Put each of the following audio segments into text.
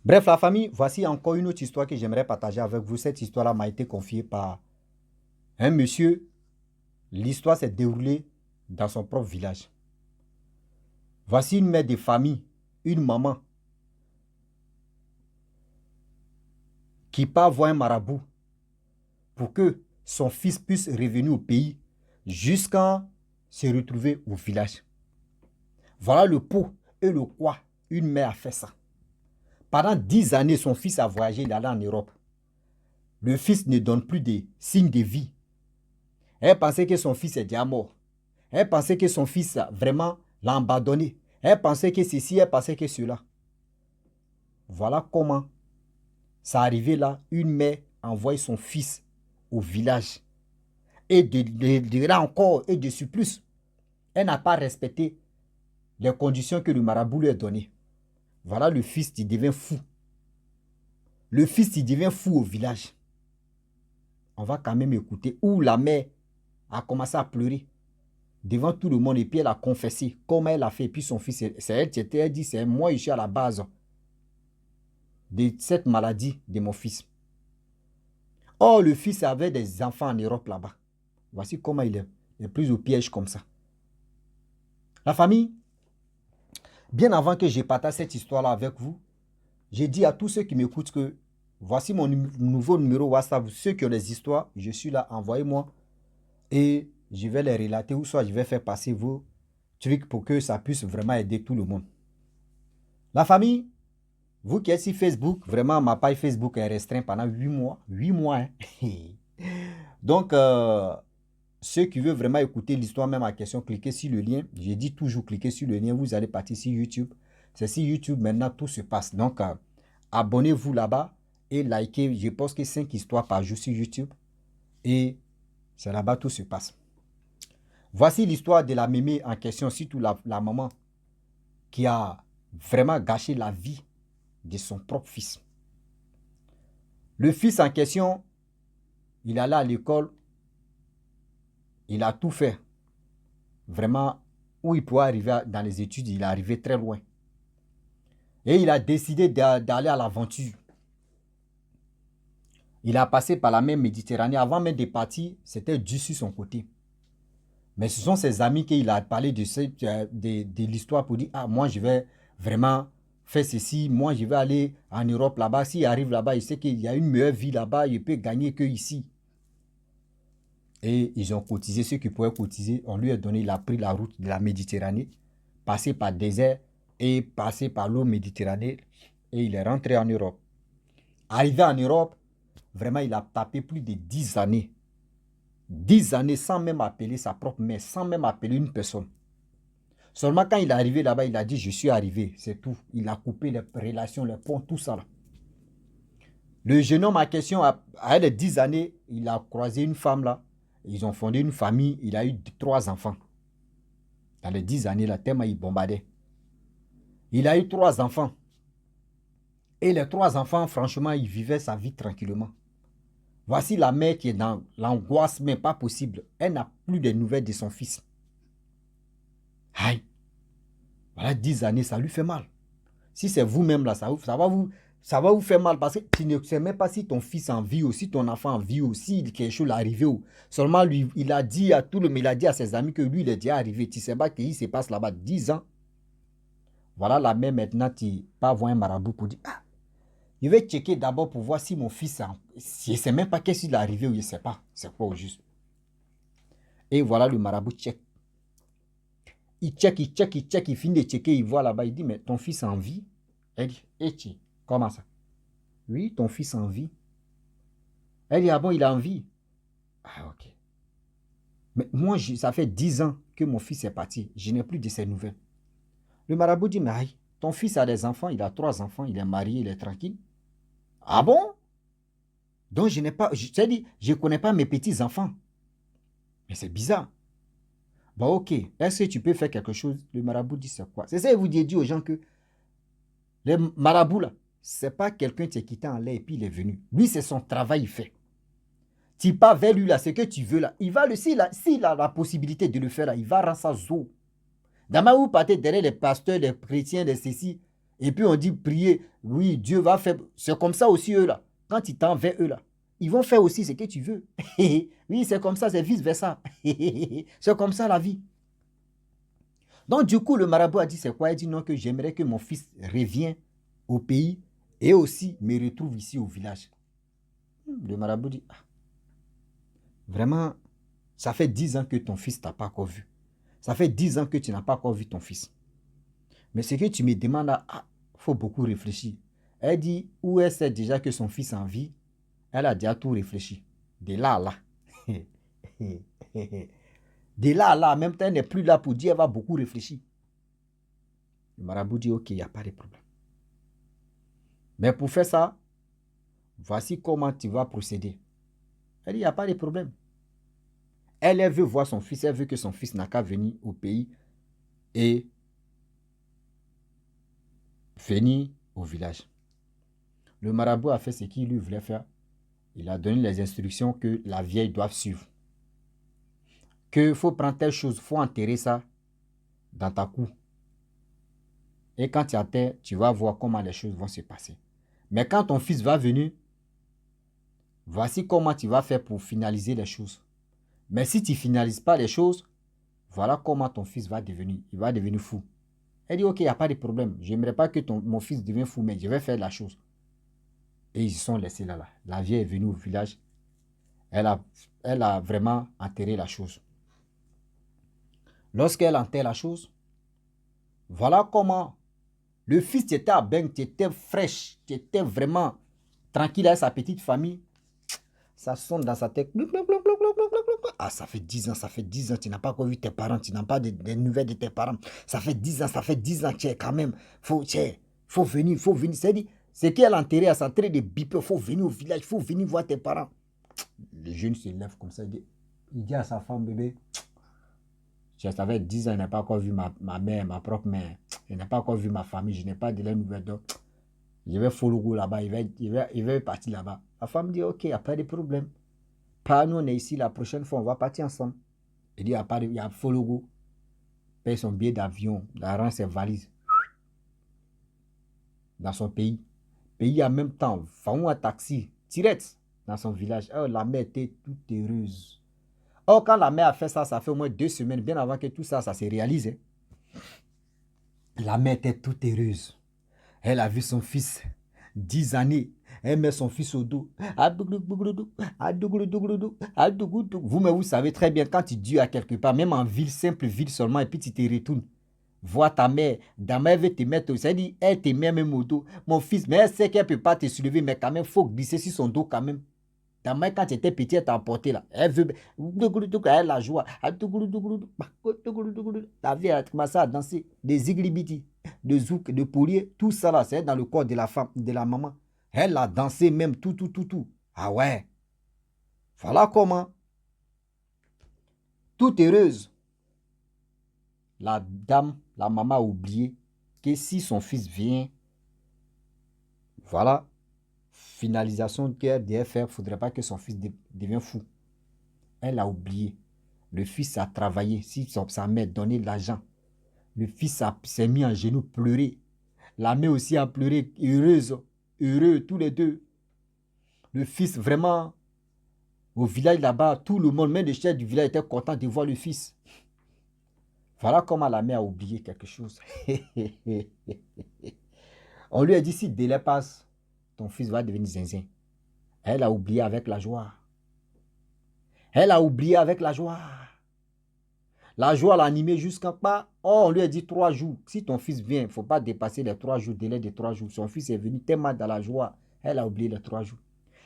Bref, la famille, voici encore une autre histoire que j'aimerais partager avec vous. Cette histoire-là m'a été confiée par un monsieur. L'histoire s'est déroulée dans son propre village. Voici une mère de famille, une maman, qui part voir un marabout pour que son fils puisse revenir au pays jusqu'à se retrouver au village. Voilà le pot et le quoi une mère a fait ça. Pendant 10 années, son fils a voyagé, il est allé en Europe. Le fils ne donne plus de signes de vie. Elle pensait que son fils est déjà mort. Elle pensait que son fils vraiment l'a abandonné. Elle pensait que ceci, elle pensait que cela. Voilà comment ça arrivé là. Une mère envoie son fils au village. Et de là encore, et de surplus, elle n'a pas respecté les conditions que le marabout lui a données. Voilà le fils qui devient fou. Le fils qui devient fou au village. On va quand même écouter où la mère a commencé à pleurer devant tout le monde et puis elle a confessé comment elle a fait. Et puis son fils, c'est elle qui était, elle dit, c'est moi, je suis à la base de cette maladie de mon fils. Or, le fils avait des enfants en Europe là-bas. Voici comment il est pris au piège comme ça. La famille, bien avant que je partage cette histoire-là avec vous, j'ai dit à tous ceux qui m'écoutent que voici mon nouveau numéro WhatsApp. Ceux qui ont des histoires, je suis là, envoyez-moi et je vais les relater ou soit je vais faire passer vos trucs pour que ça puisse vraiment aider tout le monde. La famille, vous qui êtes sur Facebook, vraiment ma page Facebook est restreinte pendant 8 mois. 8 mois, hein? Donc, ceux qui veulent vraiment écouter l'histoire, même à question, cliquez sur le lien. J'ai dit toujours, cliquez sur le lien, vous allez partir sur YouTube. C'est sur YouTube, maintenant, tout se passe. Donc, abonnez-vous là-bas et likez. Je poste que 5 histoires par jour sur YouTube. Et c'est là-bas tout se passe. Voici l'histoire de la mémé en question, surtout la maman qui a vraiment gâché la vie de son propre fils. Le fils en question, il allait à l'école, il a tout fait. Vraiment, où il pouvait arriver dans les études, il est arrivé très loin. Et il a décidé d'aller à l'aventure. Il a passé par la mer Méditerranée. Avant même de partir, c'était dur sur son côté. Mais ce sont ses amis qu'il a parlé de l'histoire pour dire, ah, moi je vais vraiment faire ceci, moi je vais aller en Europe là-bas. S'il arrive là-bas, il sait qu'il y a une meilleure vie là-bas, il peut gagner qu'ici. Et ils ont cotisé ceux qui pouvaient cotiser. On lui a donné, il a pris la route de la Méditerranée, passé par le désert et passé par l'eau Méditerranée. Et il est rentré en Europe. Arrivé en Europe, vraiment, il a tapé plus de 10 années. 10 années sans même appeler sa propre mère, sans même appeler une personne. Seulement quand il est arrivé là-bas, il a dit, je suis arrivé, c'est tout. Il a coupé les relations, les ponts, tout ça là. Le jeune homme en question, à les 10 années, il a croisé une femme là. Ils ont fondé une famille, il a eu 3 enfants. Dans les 10 années là, tellement il bombardait. Il a eu 3 enfants. Et les 3 enfants, franchement, ils vivaient sa vie tranquillement. Voici la mère qui est dans l'angoisse, mais pas possible. Elle n'a plus de nouvelles de son fils. Aïe. Voilà 10 années, ça lui fait mal. Si c'est vous-même là, ça va vous faire mal parce que tu ne sais même pas si ton fils en vit ou si ton enfant en vit ou si quelque chose est arrivé. Seulement, lui, il a dit à tout le monde, il a dit à ses amis que lui, il est déjà arrivé. Tu ne sais pas qu'il se passe là-bas 10 ans. Voilà la mère maintenant, tu pas voir un marabout pour dire, ah, je vais checker d'abord pour voir si mon fils, je ne sais même pas qu'est-ce qu'il est arrivé ou je ne sais pas. C'est quoi au juste. Et voilà le marabout check. Il check, il finit de checker, il voit là-bas, il dit, mais ton fils en vie? Elle dit, et tu, comment ça? Oui, ton fils en vie. Elle dit, ah bon, il a en vie? Ah, ok. Mais moi, ça fait 10 ans que mon fils est parti. Je n'ai plus de ses nouvelles. Le marabout dit, mais aïe, ton fils a des enfants, il a 3 enfants, il est marié, il est tranquille. Ah bon? Donc, je n'ai pas, je ne connais pas mes petits-enfants. Mais c'est bizarre. Bon, ok. Est-ce que tu peux faire quelque chose? Le marabout dit, c'est quoi? C'est ça, il vous dit aux gens que les marabouts, là, c'est pas quelqu'un qui est quitté en l'air et puis il est venu. Lui, c'est son travail, il fait. Tu pars vers lui, là, ce que tu veux, là. Il va s'il a la possibilité de le faire, là, il va rendre ça zo. Demain, vous partez derrière les pasteurs, les chrétiens, les ceci. Et puis on dit prier, oui, Dieu va faire. C'est comme ça aussi eux là. Quand tu tends vers eux là, ils vont faire aussi ce que tu veux. Oui, c'est comme ça, c'est vice-versa. C'est comme ça la vie. Donc du coup, le marabout a dit c'est quoi? Il dit non, que j'aimerais que mon fils revienne au pays et aussi me retrouve ici au village. Le marabout dit, ah, vraiment, ça fait 10 ans que ton fils t'a pas encore vu. Ça fait 10 ans que tu n'as pas encore vu ton fils. Mais ce que tu me demandes, ah, faut beaucoup réfléchir. Elle dit, où elle sait déjà que son fils en vie, elle a déjà tout réfléchi. De là à là. De là à là, en même temps, elle n'est plus là pour dire, elle va beaucoup réfléchir. Le marabout dit, ok, il n'y a pas de problème. Mais pour faire ça, voici comment tu vas procéder. Elle dit, il n'y a pas de problème. Elle veut voir son fils, elle veut que son fils n'a qu'à venir au pays et venir au village. Le marabout a fait ce qu'il lui voulait faire. Il a donné les instructions que la vieille doit suivre. Qu'il faut prendre telle chose, il faut enterrer ça dans ta cour. Et quand tu enterres, tu vas voir comment les choses vont se passer. Mais quand ton fils va venir, voici comment tu vas faire pour finaliser les choses. Mais si tu ne finalises pas les choses, voilà comment ton fils va devenir. Il va devenir fou. Elle dit, ok, il n'y a pas de problème. Je n'aimerais pas que mon fils devienne fou, mais je vais faire la chose. Et ils se sont laissés là. La vieille est venue au village. Elle a vraiment enterré la chose. Lorsqu'elle enterre la chose, voilà comment le fils était à bain, tu étais fraîche, tu étais vraiment tranquille avec sa petite famille. Ça sonne dans sa tête. Ah, ça fait 10 ans, ça fait 10 ans, tu n'as pas encore vu tes parents, tu n'as pas de nouvelles de tes parents. Ça fait 10 ans, tu es quand même. Faut venir, faut venir. C'est qu'elle a enterré à sa train de biper, faut venir au village, faut venir voir tes parents. Le jeune se lève comme ça, il dit à sa femme, bébé, ça fait 10 ans, je n'ai pas encore vu ma mère, ma propre mère. Je n'ai pas encore vu ma famille, je n'ai pas de la nouvelle. Donc, je vais follow là-bas, il va partir là-bas. La femme dit, ok, il n'y a pas de problème. Pas nous, on est ici, la prochaine fois, on va partir ensemble. Il dit, il y a follow, paye son billet d'avion, rend ses valises dans son pays. Pays en même temps, va un taxi, direct dans son village. Oh, la mère était toute heureuse. Oh, quand la mère a fait ça, ça fait au moins 2 semaines, bien avant que tout ça, ça se réalise. La mère était toute heureuse. Elle a vu son fils, 10 années. Elle met son fils au dos. Vous, mais vous savez très bien, quand tu dis à quelque part, même en ville, simple ville seulement, et puis tu te retournes, vois ta mère, elle veut te mettre, c'est-à-dire, elle te met même au dos. Mon fils, mais elle sait qu'elle ne peut pas te soulever, mais quand même, il faut glisser sur son dos quand même. Ta mère, quand tu étais petit, elle t'a emporté là. Elle veut. Elle la joie. La vie, elle a commencé à danser. Des ziglibiti, de zouk, de poulier, tout ça là, c'est dans le corps de la femme, de la maman. Elle a dansé même tout. Ah ouais. Voilà comment. Toute heureuse. La dame, la maman a oublié que si son fils vient, voilà, finalisation qu'elle devait faire, il ne faudrait pas que son fils devienne fou. Elle a oublié. Le fils a travaillé. Si sa mère donnait de l'argent, le fils s'est mis en genoux, pleurer. La mère aussi a pleuré, heureuse, heureux, tous les deux. Le fils, vraiment, au village là-bas, tout le monde, même le chef du village, était content de voir le fils. Voilà comment la mère a oublié quelque chose. On lui a dit, si le délai passe, ton fils va devenir zinzin. Elle a oublié avec la joie. Elle a oublié avec la joie. La joie l'a animé jusqu'à pas. Oh, on lui a dit 3 jours. Si ton fils vient, il ne faut pas dépasser les 3 jours, délai de 3 jours. Son fils est venu tellement dans la joie. Elle a oublié les 3 jours.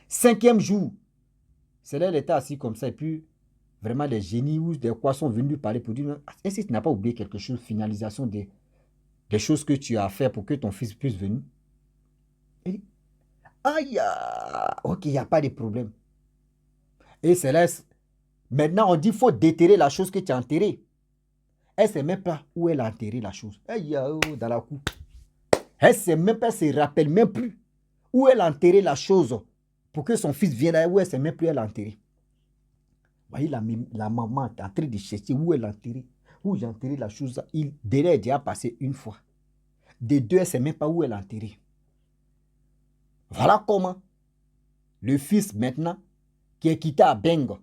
5e jour, c'est là elle était assis comme ça. Et puis, vraiment, les génies ou des quoi sont venus lui parler pour dire, est-ce que tu n'as pas oublié quelque chose, finalisation des choses que tu as fait pour que ton fils puisse venir? Il dit, aïe, ok, il n'y a pas de problème. Et c'est là, maintenant on dit, il faut déterrer la chose que tu as enterrée. Elle ne sait même pas où elle a enterré la chose. Aïe, dans la cour. Elle ne sait même pas, elle ne se rappelle même plus où elle a enterré la chose pour que son fils vienne là, où elle ne sait même plus où elle a enterré. Vous voyez, la maman est en train de chercher où elle a enterré. Où j'ai enterré la chose. Délai est déjà passé une fois. Des deux, elle ne sait même pas où elle est enterrée. Voilà comment le fils maintenant, qui est quitté à Bengo,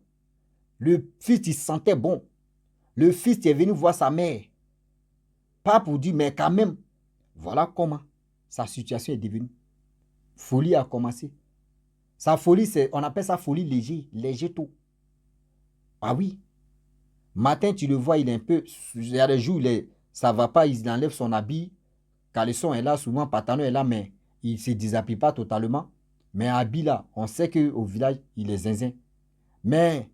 le fils, il se sentait bon. Le fils est venu voir sa mère. Pas pour dire, mais quand même, voilà comment sa situation est devenue. Folie a commencé. Sa folie, on appelle ça folie léger, léger tôt. Ah oui. Matin, tu le vois, il est un peu... Il y a des jours, ça ne va pas, il enlève son habit. Caleçon est là, souvent pantalon est là, mais il ne se déshabille pas totalement. Mais habit là, on sait qu'au village, il est zinzin. Mais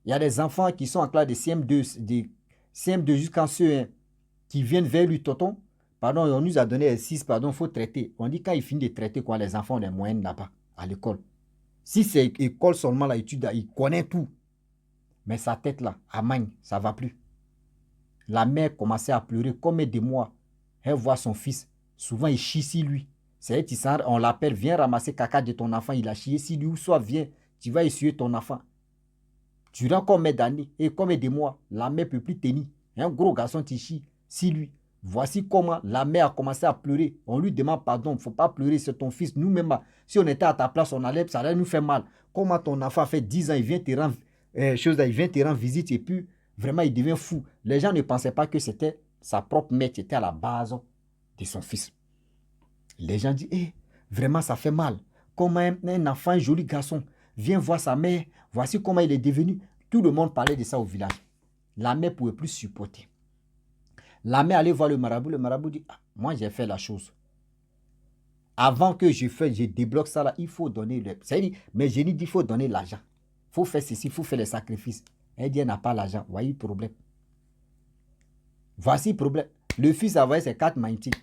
il y a des enfants qui sont en classe de CM2, CM2 jusqu'en CE1, qui viennent vers lui, tonton. Pardon, on nous a donné 6, pardon, il faut traiter. On dit quand il finit de traiter, quoi, les enfants ont des moyennes là-bas, à l'école. Si c'est école seulement, là, étude, il connaît tout. Mais sa tête là, à Magne, ça ne va plus. La mère commençait à pleurer comme des mois. Elle voit son fils. Souvent, il chie sur lui. C'est elle qui on l'appelle, viens ramasser caca de ton enfant. Il a chié sur lui. Ou soit, viens, tu vas essuyer ton enfant. Durant combien d'années et combien de mois, la mère ne peut plus tenir. Un gros garçon qui chie sur lui. Voici comment la mère a commencé à pleurer. On lui demande pardon, il ne faut pas pleurer, c'est ton fils. Nous-mêmes, si on était à ta place, ça allait nous faire mal. Comment ton enfant fait 10 ans, il vient te rendre visite et puis vraiment il devient fou. Les gens ne pensaient pas que c'était sa propre mère qui était à la base de son fils. Les gens disent, vraiment ça fait mal. Comment un enfant, un joli garçon, vient voir sa mère, voici comment il est devenu. Tout le monde parlait de ça au village. La mère ne pouvait plus supporter. La mère allait voir le marabout dit, moi j'ai fait la chose. Avant que je débloque ça là, il faut donner le... Mais je dis, il faut donner l'argent. Il faut faire ceci, il faut faire les sacrifices. Elle dit, elle n'a pas l'argent. Voyez le problème. Voici le problème. Le fils a envoyé ses cartes magnétiques.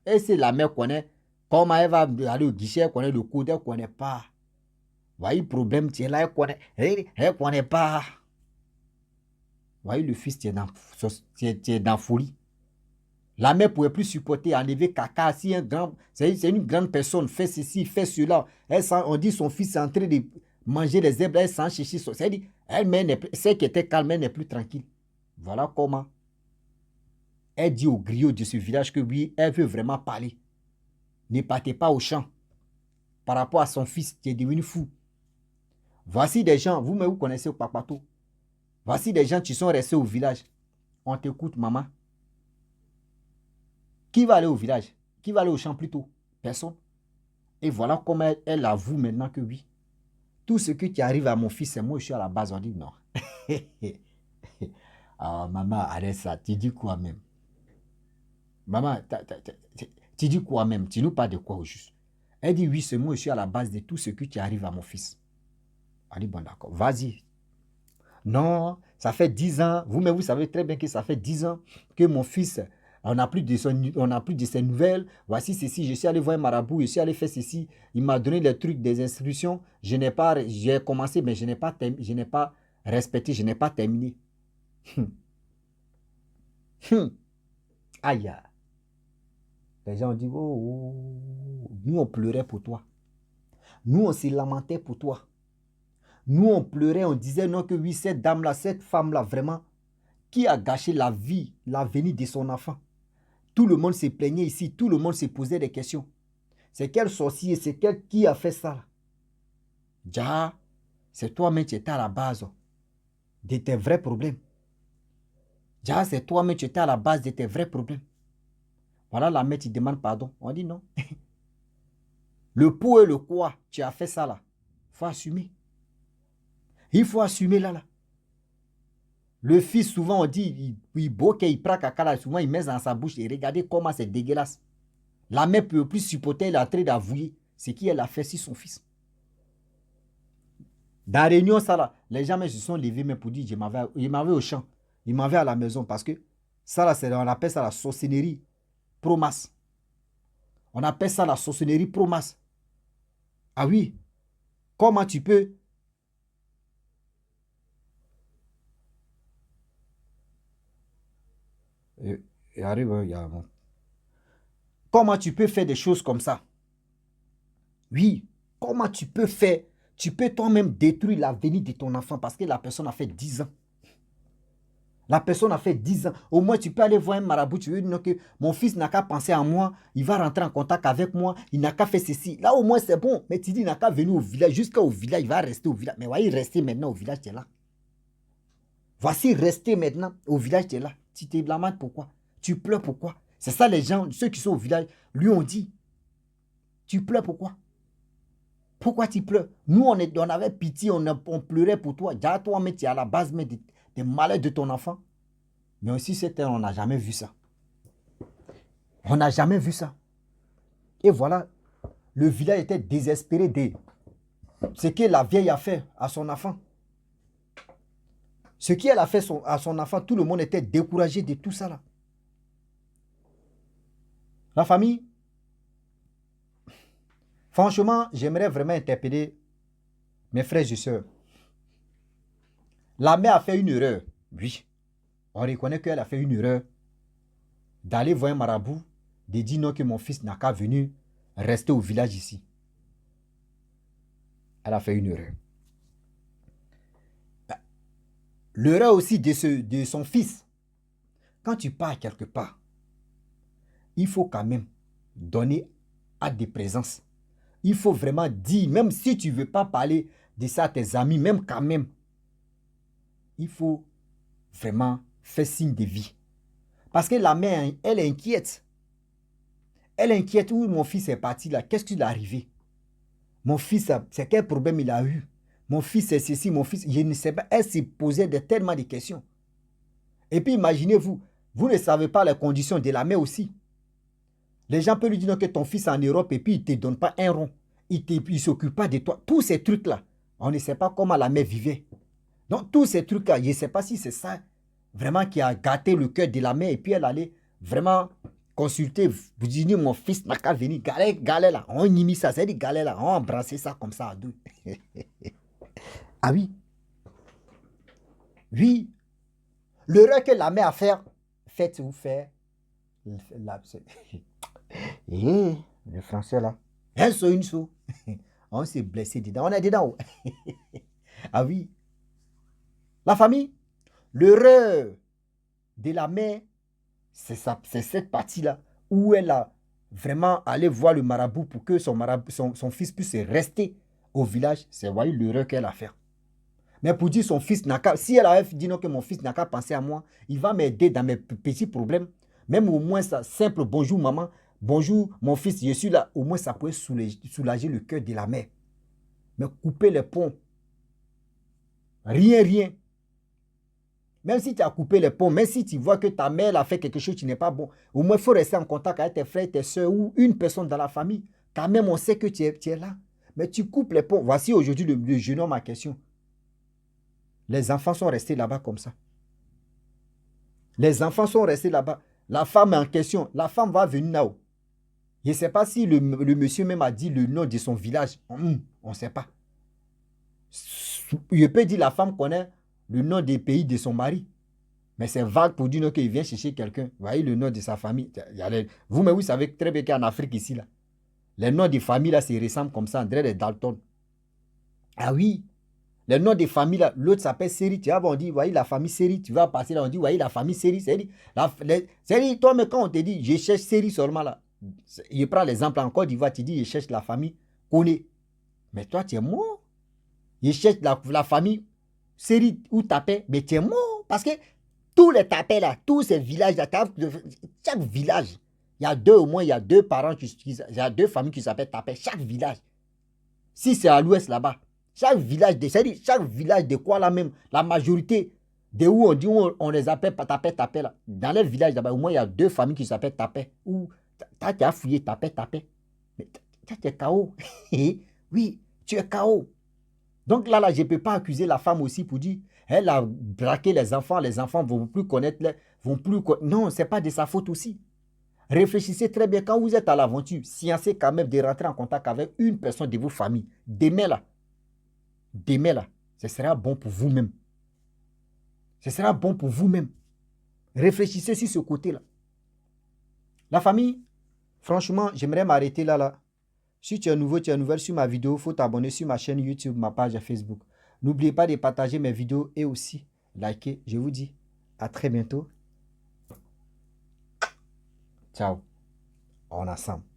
Et si la mère connaît, comment elle va aller au guichet, elle connaît le code, elle ne connaît pas. Voyez le problème, tu es là, elle ne connaît pas. Voyez le fils, tu es dans folie. La mère ne pouvait plus supporter, enlever caca. Si c'est une grande personne, fait ceci, fait cela. On dit son fils est en train de manger les herbes, elle s'en chercher. C'est-à-dire, celle qui était calme, elle n'est plus tranquille. Voilà comment elle dit au griot de ce village que oui, elle veut vraiment parler. Ne partez pas au champ par rapport à son fils qui est devenu fou. Voici des gens, vous-même vous connaissez au Papato. Voici des gens qui sont restés au village. On t'écoute, maman. Qui va aller au village? Qui va aller au champ plutôt? Personne. Et voilà comment elle avoue maintenant que oui. Tout ce qui arrive à mon fils, c'est moi, je suis à la base. On dit non. Ah, maman, arrête ça. Tu dis quoi même? Maman, tu dis quoi même? Tu nous parles de quoi au juste? Elle dit oui, c'est moi, je suis à la base de tout ce qui arrive à mon fils. On dit bon, d'accord, vas-y. Non, ça fait 10 ans. Vous-même, vous savez très bien que ça fait 10 ans que mon fils, on n'a plus de ses nouvelles. Voici ceci, je suis allé voir un marabout, je suis allé faire ceci. Il m'a donné les trucs, des instructions. J'ai commencé, mais je n'ai pas respecté, je n'ai pas terminé. Aïe. Les gens ont dit, oh, nous on pleurait pour toi. Nous on se lamentait pour toi. Nous on pleurait, on disait non que oui, cette dame-là, cette femme-là, vraiment, qui a gâché la vie, l'avenir de son enfant. Tout le monde se plaignait ici, tout le monde se posait des questions. C'est quel sorcier, qui a fait ça? Ja, c'est toi-même qui étais à la base de tes vrais problèmes. Ja, c'est toi-même qui étais à la base de tes vrais problèmes. Voilà, la mère, tu demandes pardon. On dit non. Le pour et le quoi, tu as fait ça là. Il faut assumer. Il faut assumer là. Le fils, souvent, on dit, il boque, il prend caca là, souvent, il met dans sa bouche et regardez comment c'est dégueulasse. La mère ne peut plus supporter, elle est en train d'avouer ce qu'elle a fait sur son fils. Dans la réunion, ça là, les gens se sont levés mais pour dire, je m'avais au champ, il m'avait à la maison parce que ça là, on appelle ça la sorcellerie pro-masse. On appelle ça la sorcellerie pro-masse. Ah oui, comment tu peux... Il arrive, il y a... Comment tu peux faire des choses comme ça? Oui, comment tu peux faire? Tu peux toi-même détruire l'avenir de ton enfant parce que la personne a fait 10 ans. La personne a fait 10 ans. Au moins, tu peux aller voir un marabout. Tu veux dire que mon fils n'a qu'à penser à moi. Il va rentrer en contact avec moi. Il n'a qu'à faire ceci. Là, au moins, c'est bon. Mais tu dis, il n'a qu'à venir au village. Jusqu'au village, il va rester au village. Mais voyez, rester maintenant au village, tu es là. Voici, rester maintenant au village, tu es là. Tu te blâmes pourquoi? Tu pleures pourquoi? C'est ça les gens, ceux qui sont au village, lui ont dit. Tu pleures pourquoi? Pourquoi tu pleures? Nous, on avait pitié, on pleurait pour toi. Déjà, toi, mais tu es à la base mais des malheurs de ton enfant. Mais aussi, cette terre, on n'a jamais vu ça. On n'a jamais vu ça. Et voilà, le village était désespéré de ce que la vieille a fait à son enfant. Ce qu'elle a fait à son enfant, tout le monde était découragé de tout ça là. La famille, franchement, j'aimerais vraiment interpeller mes frères et sœurs. La mère a fait une erreur. Oui, on reconnaît qu'elle a fait une erreur d'aller voir un marabout, de dire non que mon fils n'a qu'à venir rester au village ici. Elle a fait une erreur. L'erreur aussi de son fils. Quand tu pars quelque part, il faut quand même donner à des présences. Il faut vraiment dire, même si tu ne veux pas parler de ça à tes amis, même quand même, il faut vraiment faire signe de vie. Parce que la mère, elle est inquiète. Elle est inquiète. Où mon fils est parti là? Qu'est-ce qui lui est arrivé? Mon fils, c'est quel problème il a eu? Mon fils, c'est ceci, mon fils, je ne sais pas. Elle s'est posée tellement de questions. Et puis imaginez-vous, vous ne savez pas les conditions de la mère aussi. Les gens peuvent lui dire que ton fils est en Europe et puis il ne te donne pas un rond. Il ne s'occupe pas de toi. Tous ces trucs-là, on ne sait pas comment la mère vivait. Donc tous ces trucs-là, je ne sais pas si c'est ça vraiment qui a gâté le cœur de la mère et puis elle allait vraiment consulter. Vous dites, mon fils n'a qu'à venir. Galère là, on y mit ça, c'est dit galère là, on a embrassé ça comme ça à deux. Ah oui. Oui. L'erreur que la mère a fait, faites-vous faire. Et le français là, un saut, une saut. On s'est blessé dedans. On est dedans. Ah oui. La famille, l'erreur de la mère, c'est cette partie-là où elle a vraiment allé voir le marabout pour que son fils puisse rester au village. C'est voyez l'erreur qu'elle a fait. Mais pour dire son fils n'a qu'à, si elle avait dit non que mon fils n'a qu'à penser à moi, il va m'aider dans mes petits problèmes. Même au moins ça, simple bonjour maman, bonjour mon fils, je suis là. Au moins ça pourrait soulager le cœur de la mère. Mais couper les ponts, rien. Même si tu as coupé les ponts, même si tu vois que ta mère a fait quelque chose qui n'est pas bon, au moins il faut rester en contact avec tes frères, tes soeurs ou une personne dans la famille. Quand même, on sait que tu es là. Mais tu coupes les ponts. Voici aujourd'hui le jeune homme en question. Les enfants sont restés là-bas comme ça. Les enfants sont restés là-bas. La femme en question, la femme va venir là-haut. Je ne sais pas si le monsieur même a dit le nom de son village. On ne sait pas. Je peux dire la femme connaît le nom des pays de son mari. Mais c'est vague pour dire qu'il vient chercher quelqu'un. Vous voyez le nom de sa famille. Vous-même, vous savez très bien qu'en Afrique ici, là, les noms de famille là, se ressemblent comme ça, André de Dalton. Ah oui. Les noms de famille là, l'autre s'appelle Seri. Tu vois, on dit, voyez la famille Seri. Tu vas passer là, on dit, voyez la famille Seri. Seri, toi, mais quand on te dit, je cherche Seri seulement là, je prends l'exemple en Côte d'Ivoire, tu dis, je cherche la famille Kone. Mais toi, tu es mort. Je cherche la famille Seri ou Tapé, mais tu es mort. Parce que tous les Tapés là, tous ces villages là, chaque village, il y a deux au moins, il y a deux parents, il y a deux familles qui s'appellent Tapé. Chaque village. Si c'est à l'ouest là-bas, chaque village de quoi là même, la majorité de où on dit on les appelle Tapé là. Dans les villages là-bas, au moins il y a deux familles qui s'appellent Tapé. Ou tu as fouillé Tapé. Mais tu es KO. Oui, tu es KO. Donc là, je ne peux pas accuser la femme aussi pour dire elle a braqué les enfants ne vont plus connaître, non, ce n'est pas de sa faute aussi. Réfléchissez très bien quand vous êtes à l'aventure, sciencez quand même de rentrer en contact avec une personne de vos familles. Demain là, ce sera bon pour vous-même. Ce sera bon pour vous-même. Réfléchissez sur ce côté-là. La famille, franchement, j'aimerais m'arrêter là. Si tu es nouveau, tu es nouvelle sur ma vidéo, il faut t'abonner sur ma chaîne YouTube, ma page Facebook. N'oubliez pas de partager mes vidéos et aussi liker. Je vous dis À très bientôt. Ciao. On ensemble.